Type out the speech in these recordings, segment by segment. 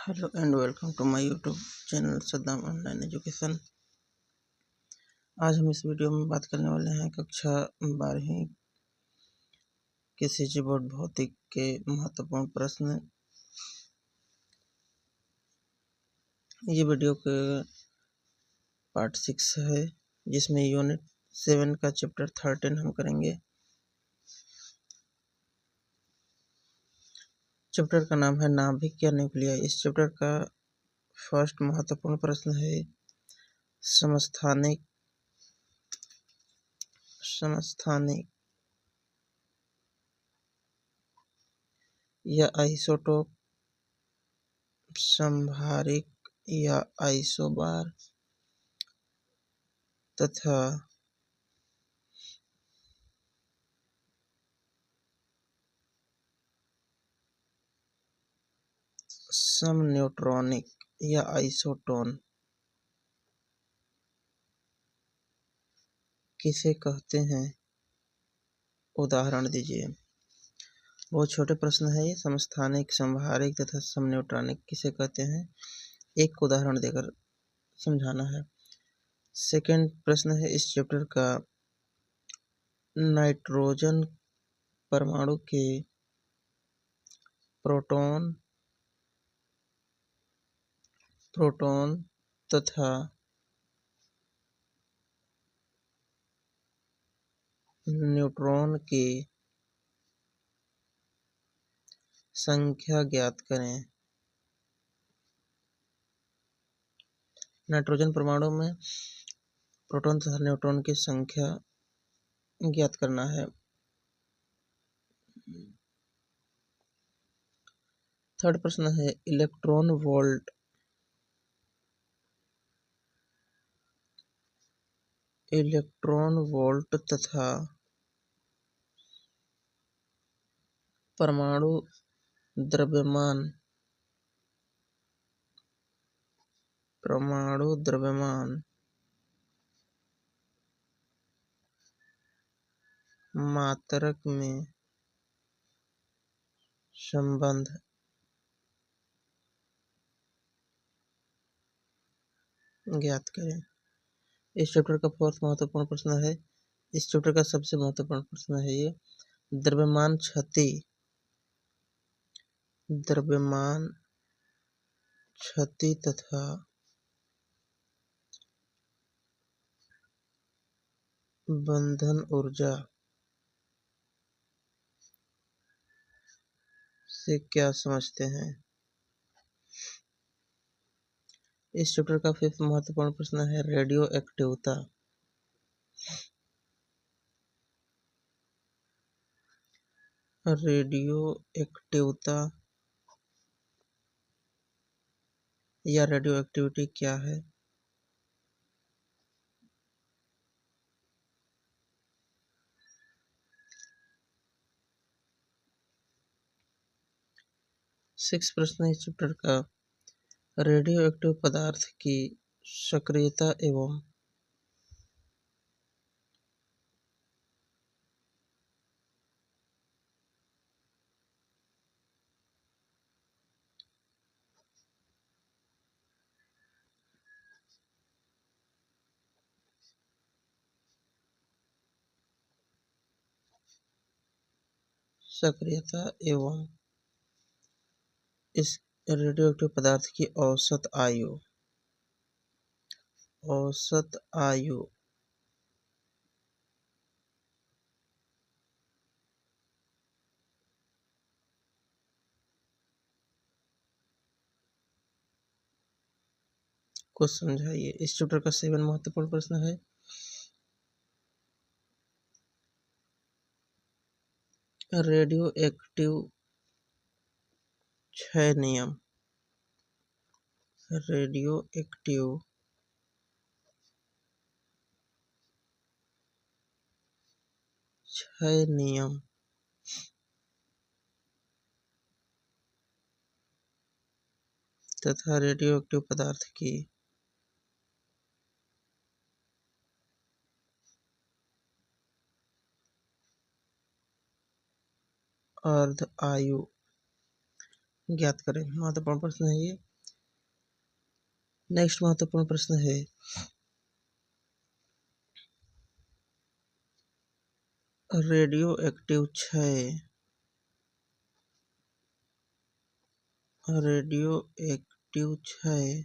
Hello and welcome to my YouTube channel Saddam online education. आज हम इस वीडियो में बात करने वाले हैं कक्षा 12वीं के सीजी बोर्ड भौतिक के महत्वपूर्ण प्रश्न। ये वीडियो के पार्ट 6 है, जिसमें यूनिट 7 का चैप्टर 13 हम करेंगे। चैप्टर का नाम है नाभिक या न्यूक्लियाई। इस चैप्टर का फर्स्ट महत्वपूर्ण प्रश्न है समस्थानिक या आइसोटोप, संभारिक या आइसोबार तथा समन्यूट्रॉनिक या आइसोटोन किसे कहते हैं? उदाहरण दीजिए। बहुत छोटे प्रश्न है ये। समस्थानिक, संभारिक तथा समन्यूट्रॉनिक किसे कहते हैं? एक उदाहरण देकर समझाना है। सेकंड प्रश्न है इस चैप्टर का, नाइट्रोजन परमाणु के प्रोटॉन तथा न्यूट्रॉन की संख्या ज्ञात करें। नाइट्रोजन परमाणु में प्रोटॉन तथा न्यूट्रॉन की संख्या ज्ञात करना है। थर्ड प्रश्न है इलेक्ट्रॉन वोल्ट तथा परमाणु द्रव्यमान मात्रक में संबंध ज्ञात करें। इस चैप्टर का फोर्थ महत्वपूर्ण प्रश्न है, इस चैप्टर का सबसे महत्वपूर्ण प्रश्न है ये, द्रव्यमान क्षति तथा बंधन ऊर्जा से क्या समझते हैं? इस चैप्टर का फिफ्थ महत्वपूर्ण प्रश्न है रेडियो एक्टिवता या रेडियो एक्टिविटी क्या है? सिक्स प्रश्न इस चैप्टर का, रेडियो एक्टिव पदार्थ की सक्रियता एवं इस रेडियोएक्टिव पदार्थ की औसत आयु को समझाइए। इस चैप्टर का 7 महत्वपूर्ण प्रश्न है, रेडियोएक्टिव क्षय नियम। रेडियोएक्टिव क्षय नियम तथा रेडियोएक्टिव पदार्थ की अर्ध आयु ज्ञात करें। महत्वपूर्ण प्रश्न है ये। नेक्स्ट महत्वपूर्ण प्रश्न है, रेडियो एक्टिव क्षय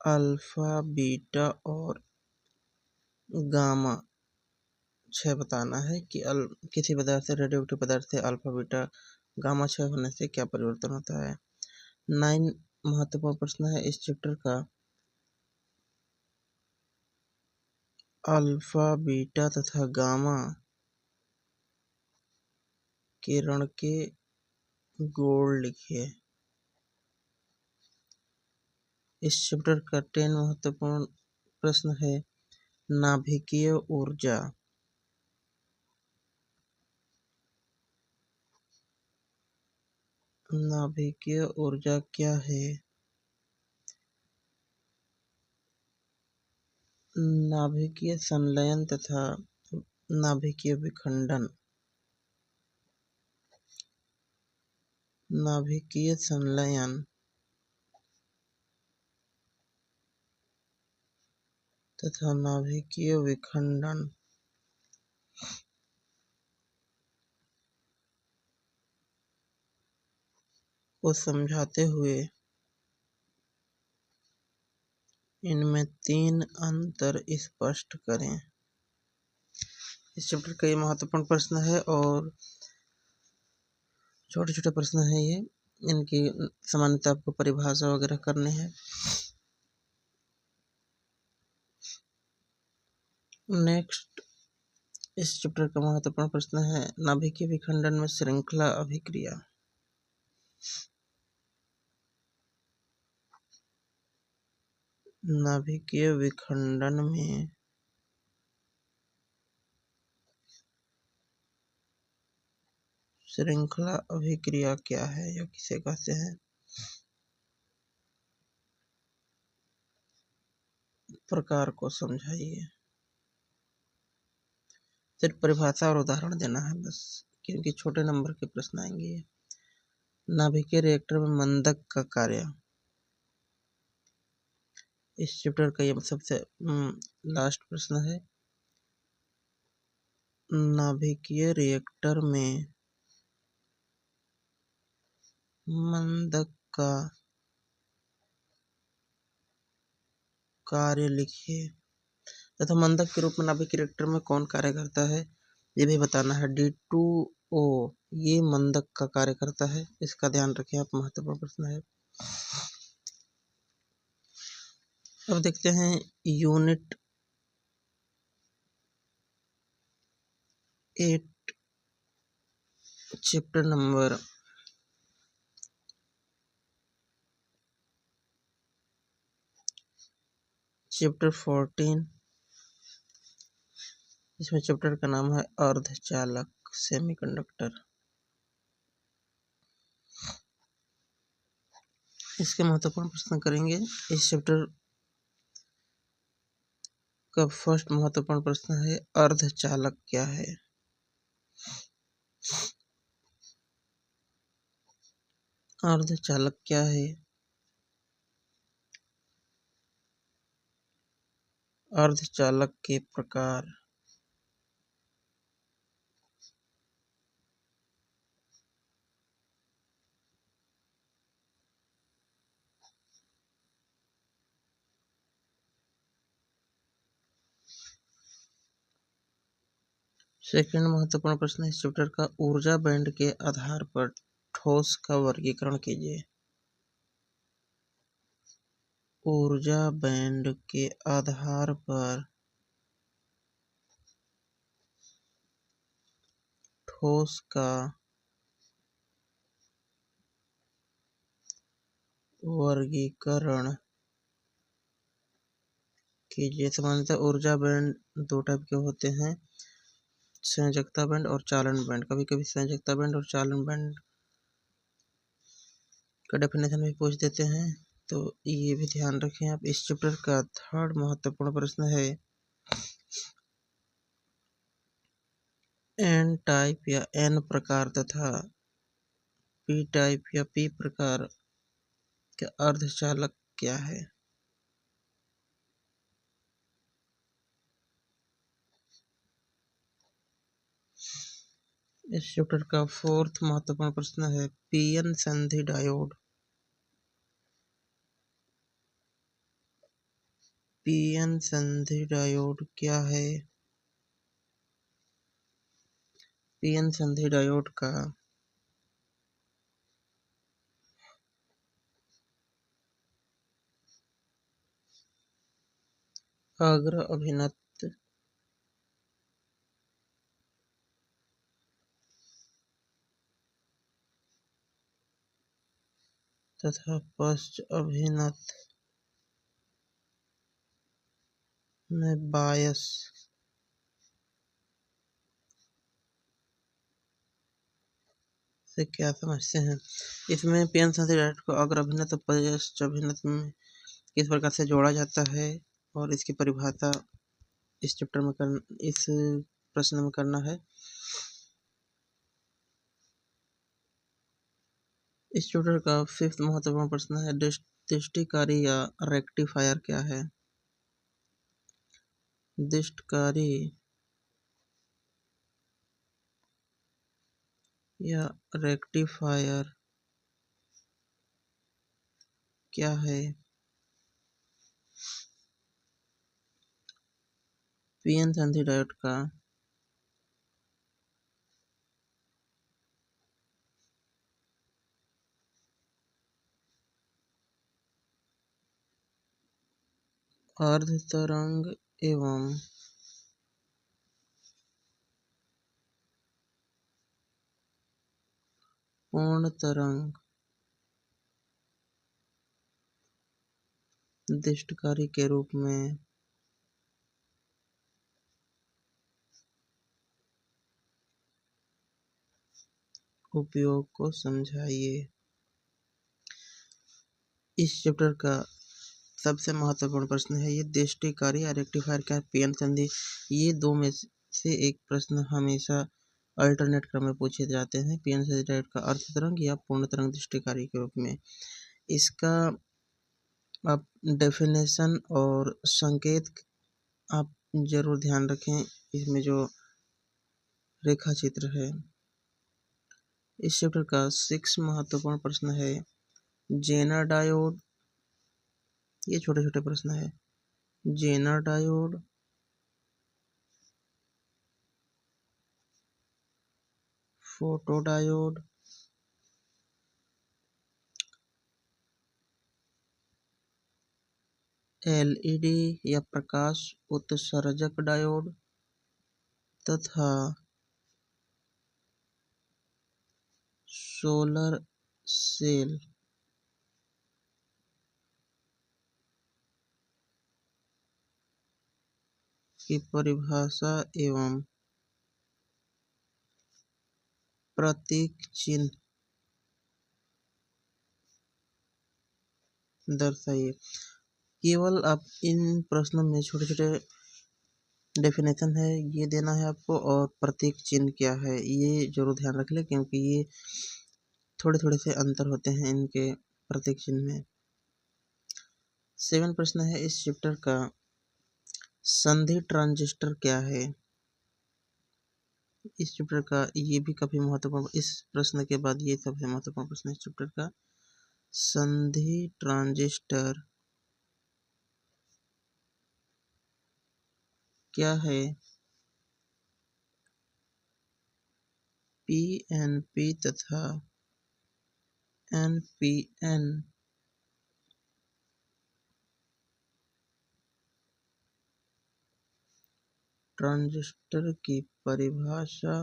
अल्फा, बीटा और गामा क्षय बताना है कि किसी पदार्थ से, रेडियो एक्टिव पदार्थ से अल्फा, बीटा, गामा क्षय होने से क्या परिवर्तन होता है। 9 महत्वपूर्ण प्रश्न है इस चैप्टर का, अल्फा, बीटा तथा गामा किरण के गुण लिखिए। इस चैप्टर का 10 महत्वपूर्ण प्रश्न है, नाभिकीय ऊर्जा। नाभिकीय ऊर्जा क्या है। नाभिकीय संलयन तथा नाभिकीय विखंडन। नाभिकीय संलयन तथा नाभिकीय विखंडन को समझाते हुए इनमें 3 अंतर स्पष्ट करें। इस चैप्टर का ये महत्वपूर्ण प्रश्न है और छोटे छोटे प्रश्न है ये, इनकी सामान्यतः आपको परिभाषा वगैरह करनी है। नेक्स्ट इस चैप्टर का महत्वपूर्ण प्रश्न है, नाभिकीय विखंडन में श्रृंखला अभिक्रिया। नाभिकीय विखंडन में श्रृंखला अभिक्रिया क्या है या किसे कहते हैं, प्रकार को समझाइए। सिर्फ परिभाषा और उदाहरण देना है बस, क्योंकि छोटे नंबर के प्रश्न आएंगे। नाभिकीय रिएक्टर में मंदक का कार्य। इस चैप्टर का ये सबसे लास्ट प्रश्न है, नाभिकीय रिएक्टर में मंदक का कार्य लिखिए तथा मंदक के रूप में नाभिकीय रिएक्टर में कौन कार्य करता है ये भी बताना है। D2O ये मंदक का कार्य करता है, इसका ध्यान रखें आप, महत्वपूर्ण प्रश्न है। अब देखते हैं यूनिट 8 चैप्टर नंबर 14। इसमें चैप्टर का नाम है अर्धचालक, सेमीकंडक्टर। इसके महत्वपूर्ण प्रश्न करेंगे। इस चैप्टर का फर्स्ट महत्वपूर्ण प्रश्न है, अर्धचालक क्या है। अर्धचालक क्या है। अर्धचालक के प्रकार। सेकंड महत्वपूर्ण प्रश्न इस चैप्टर का, ऊर्जा बैंड के आधार पर ठोस का वर्गीकरण कीजिए। ऊर्जा बैंड के आधार पर ठोस का वर्गीकरण कीजिए। सामान्यतः ऊर्जा बैंड 2 टाइप के होते हैं, संयोजकता बैंड और चालन बैंड। कभी कभी संयोजकता बैंड और चालन बैंड का डेफिनेशन भी पूछ देते हैं, तो ये भी ध्यान रखें आप। इस चैप्टर का थर्ड महत्वपूर्ण प्रश्न है, एन टाइप या एन प्रकार तथा पी टाइप या पी प्रकार का अर्धचालक क्या है। इस चैप्टर का फोर्थ महत्वपूर्ण प्रश्न है पीएन संधि डायोड। पीएन संधि डायोड क्या है? पीएन संधि डायोड का अग्र अभिनत तथा पश्च अभिनत में बायस से क्या समझते हैं? इसमें पीएन संधि डायोड को अग्र अभिनत और पश्च अभिनत में किस प्रकार से जोड़ा जाता है और इसकी परिभाषा इस चैप्टर में इस प्रश्न में करना है। इस चैप्टर का फिफ्थ महत्वपूर्ण प्रश्न है दृष्टिकारी या रेक्टिफायर क्या है? दृष्टिकारी या रेक्टिफायर क्या है? पीएन संधि डायोड का अर्ध तरंग एवं पूर्ण तरंग दृष्टिकारी के रूप में उपयोग को समझाइए। इस चैप्टर का सबसे महत्वपूर्ण प्रश्न है ये दृष्टिकारी या रेक्टिफायर क्या है? पीएन संधि, ये दो में से एक प्रश्न हमेशा अल्टरनेट क्रम में पूछे जाते हैं। पीएन संधि डायोड का अर्ध तरंग या पूर्ण तरंग दृष्टिकारी के रूप में। इसका आप डेफिनेशन और संकेत आप जरूर ध्यान रखें। इसमें जो रेखा चित्र है। इस चैप्टर का 6 महत्वपूर्ण प्रश्न है जेनर डायोड। ये छोटे छोटे प्रश्न है। Zener diode, photo diode, LED या प्रकाश उत्सर्जक डायोड तथा सोलर सेल की परिभाषा एवं प्रतीक चिन्ह दर्शाइए। केवल आप इन प्रश्नों में छोटे छोटे डेफिनेशन है ये देना है आपको और प्रतीक चिन्ह क्या है ये जरूर ध्यान रख ले, क्योंकि ये थोड़े थोड़े से अंतर होते हैं इनके प्रतीक चिन्ह में। 7 प्रश्न है इस चैप्टर का संधि ट्रांजिस्टर क्या है? इस चैप्टर का ये भी काफी महत्वपूर्ण, इस प्रश्न के बाद ये सबसे महत्वपूर्ण प्रश्न है इस चैप्टर का संधि ट्रांजिस्टर क्या है? पीएनपी तथा एनपीएन ट्रांजिस्टर की परिभाषा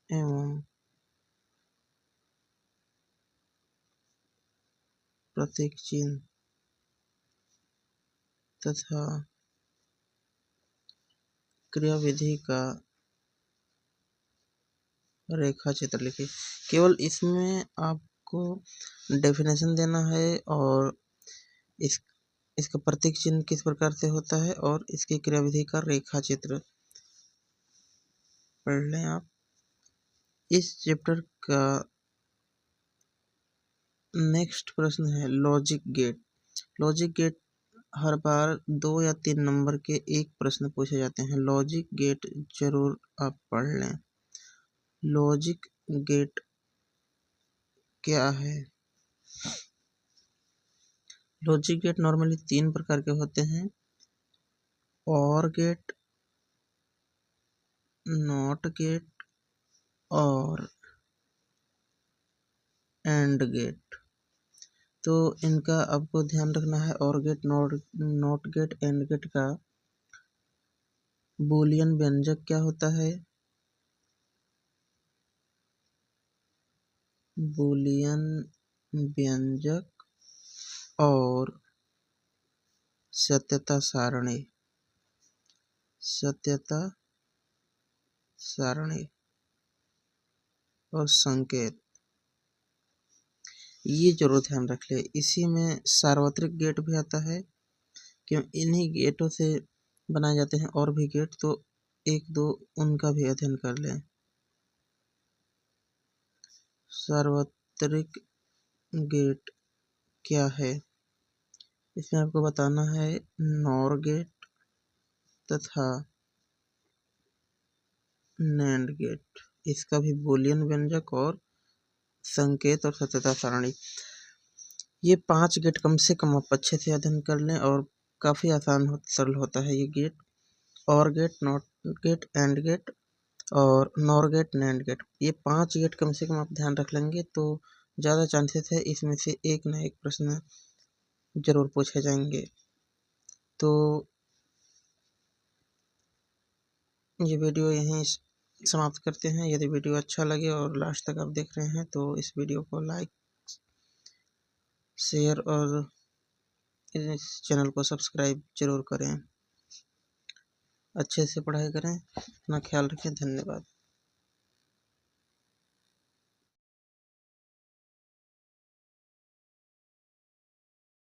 एवं प्रतीक चिन्ह तथा क्रियाविधि का रेखा चित्र लिखिए। केवल इसमें आपको डेफिनेशन देना है और इसका प्रतीक चिन्ह किस प्रकार से होता है और इसकी क्रियाविधि का रेखा चित्र पढ़ लें आप। इस चैप्टर का नेक्स्ट प्रश्न है लॉजिक गेट। लॉजिक गेट हर बार 2 या 3 नंबर के एक प्रश्न पूछे जाते हैं। लॉजिक गेट जरूर आप पढ़ लें। लॉजिक गेट क्या है? लॉजिक गेट नॉर्मली 3 प्रकार के होते हैं। और गेट, नॉट गेट और एंड गेट। तो इनका आपको ध्यान रखना है। OR gate, NOT gate, AND gate का बूलियन व्यंजक क्या होता है? बूलियन व्यंजक और सत्यता सारणी। सत्यता सारणी और संकेत, ये जरूर ध्यान रख ले। इसी में सार्वत्रिक गेट भी आता है, क्यों इन्हीं गेटों से बनाए जाते हैं और भी गेट, तो एक दो उनका भी अध्ययन कर लें। सार्वत्रिक गेट क्या है? इसमें आपको बताना है नॉर गेट तथा नैंड गेट। इसका भी बूलियन व्यंजक और संकेत और सत्यता सारणी, ये 5 गेट कम से कम आप अच्छे से अध्ययन कर लें और काफ़ी आसान सरल होता है ये gate. OR gate, NOT gate, AND gate और नॉर गेट, नैंड गेट, ये 5 गेट कम से कम आप ध्यान रख लेंगे तो ज़्यादा चांसेस है इसमें से एक ना एक प्रश्न जरूर पूछे जाएंगे। तो ये वीडियो यहीं समाप्त करते हैं। यदि वीडियो अच्छा लगे और लास्ट तक आप देख रहे हैं तो इस वीडियो को लाइक, शेयर और इस चैनल को सब्सक्राइब जरूर करें। अच्छे से पढ़ाई करें, अपना ख्याल रखें। धन्यवाद।